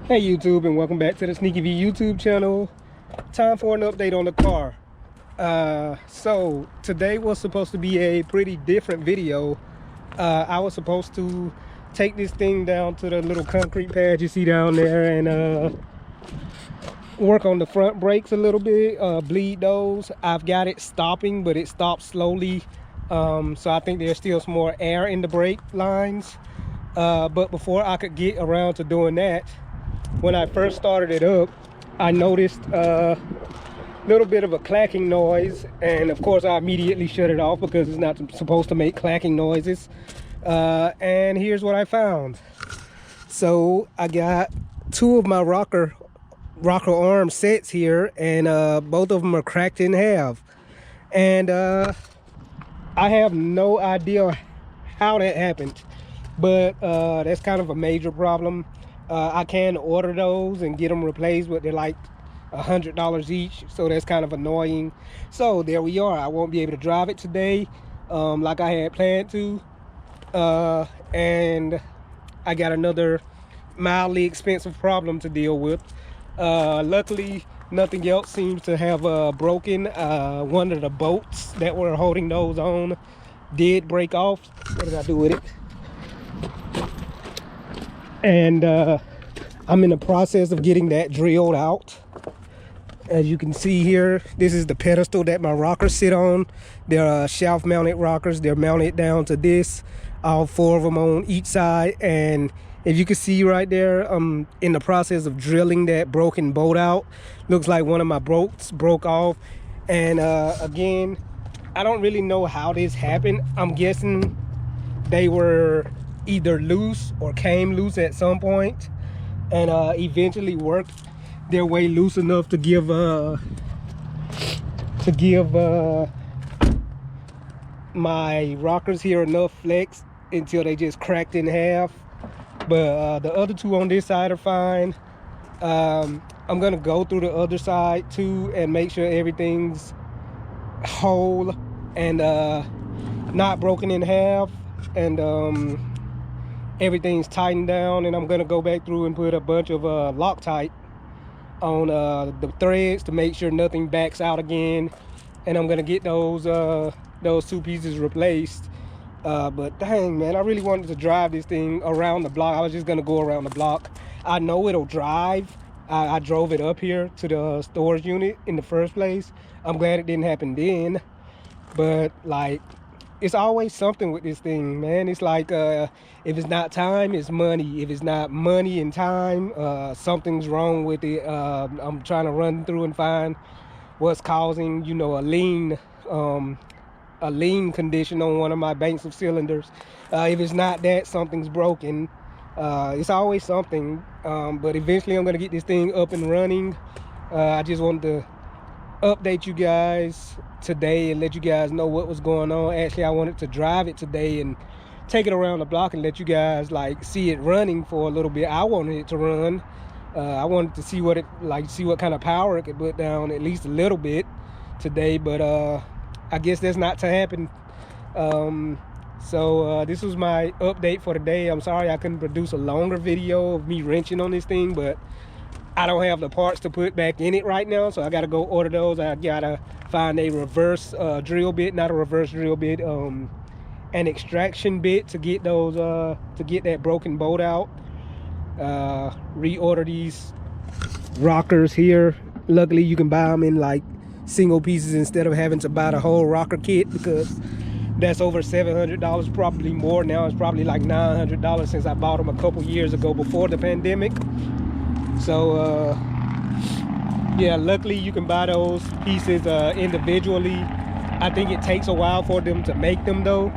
Hey YouTube, and welcome back to the Sneaky V YouTube channel. Time for an update on the car. So today was supposed to be a pretty different video. I was supposed to take this thing down to the little concrete pad you see down there and work on the front brakes a little bit, bleed those. I've got it stopping, but it stops slowly. So I think there's still some more air in the brake lines. But before I could get around to doing that, when I first started it up, I noticed a little bit of a clacking noise, and of course I immediately shut it off because it's not supposed to make clacking noises. And here's what I found. So I got two of my rocker arm sets here, and both of them are cracked in half, and I have no idea how that happened, but that's kind of a major problem. I can order those and get them replaced, but they're like $100 each, so that's kind of annoying. So there we are. I won't be able to drive it today like I had planned to, and I got another mildly expensive problem to deal with. Luckily nothing else seems to have broken. One of the bolts that were holding those on did break off. What did I do with it? And I'm in the process of getting that drilled out. As you can see here, this is the pedestal that my rockers sit on. They're shaft mounted rockers. They're mounted down to this, all four of them on each side. And if you can see right there, I'm in the process of drilling that broken bolt out. Looks like one of my bolts broke off. And again, I don't really know how this happened. I'm guessing they were either loose or came loose at some point, and eventually worked their way loose enough to give my rockers here enough flex until they just cracked in half. But the other two on this side are fine. I'm gonna go through the other side too and make sure everything's whole and not broken in half, and everything's tightened down. And I'm gonna go back through and put a bunch of Loctite on the threads to make sure nothing backs out again, and I'm gonna get those two pieces replaced. But dang, man, I really wanted to drive this thing around the block. I was just gonna go around the block. I know it'll drive. I drove it up here to the storage unit in the first place. I'm glad it didn't happen then, but like, it's always something with this thing, man. It's like if it's not time, it's money. If it's not money and time, something's wrong with it. I'm trying to run through and find what's causing, you know, a lean condition on one of my banks of cylinders. If it's not that, something's broken. It's always something, but eventually I'm gonna get this thing up and running. I just wanted to update you guys today and let you guys know what was going on. Actually, I wanted to drive it today and take it around the block and let you guys like see it running for a little bit. I wanted it to run. I wanted to see what it like, see what kind of power it could put down at least a little bit today, but I guess that's not to happen. So this was my update for today. I'm sorry I couldn't produce a longer video of me wrenching on this thing, but I don't have the parts to put back in it right now, so I gotta go order those. I gotta find a reverse drill bit, not a reverse drill bit, an extraction bit to get those to get that broken bolt out. Reorder these rockers here. Luckily you can buy them in like single pieces instead of having to buy the whole rocker kit, because that's over $700, probably more now. It's probably like $900 since I bought them a couple years ago before the pandemic. So yeah, luckily you can buy those pieces individually. I think it takes a while for them to make them though,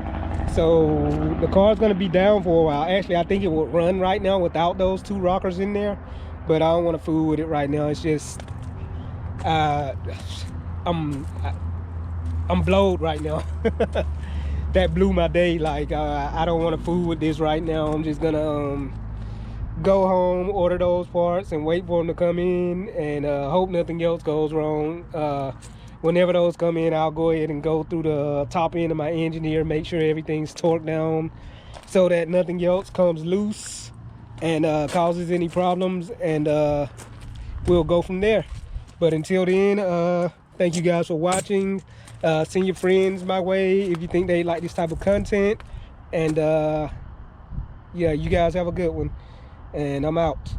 so the car's gonna be down for a while. Actually, I think it would run right now without those two rockers in there, but I don't want to fool with it right now. It's just I'm blowed right now. That blew my day. Like I don't want to fool with this right now. I'm just gonna go home, order those parts, and wait for them to come in, and hope nothing else goes wrong. Whenever those come in, I'll go ahead and go through the top end of my engine here, make sure everything's torqued down so that nothing else comes loose. and causes any problems, and we'll go from there. But until then, thank you guys for watching. Send your friends my way if you think they like this type of content, and yeah, you guys have a good one, and I'm out.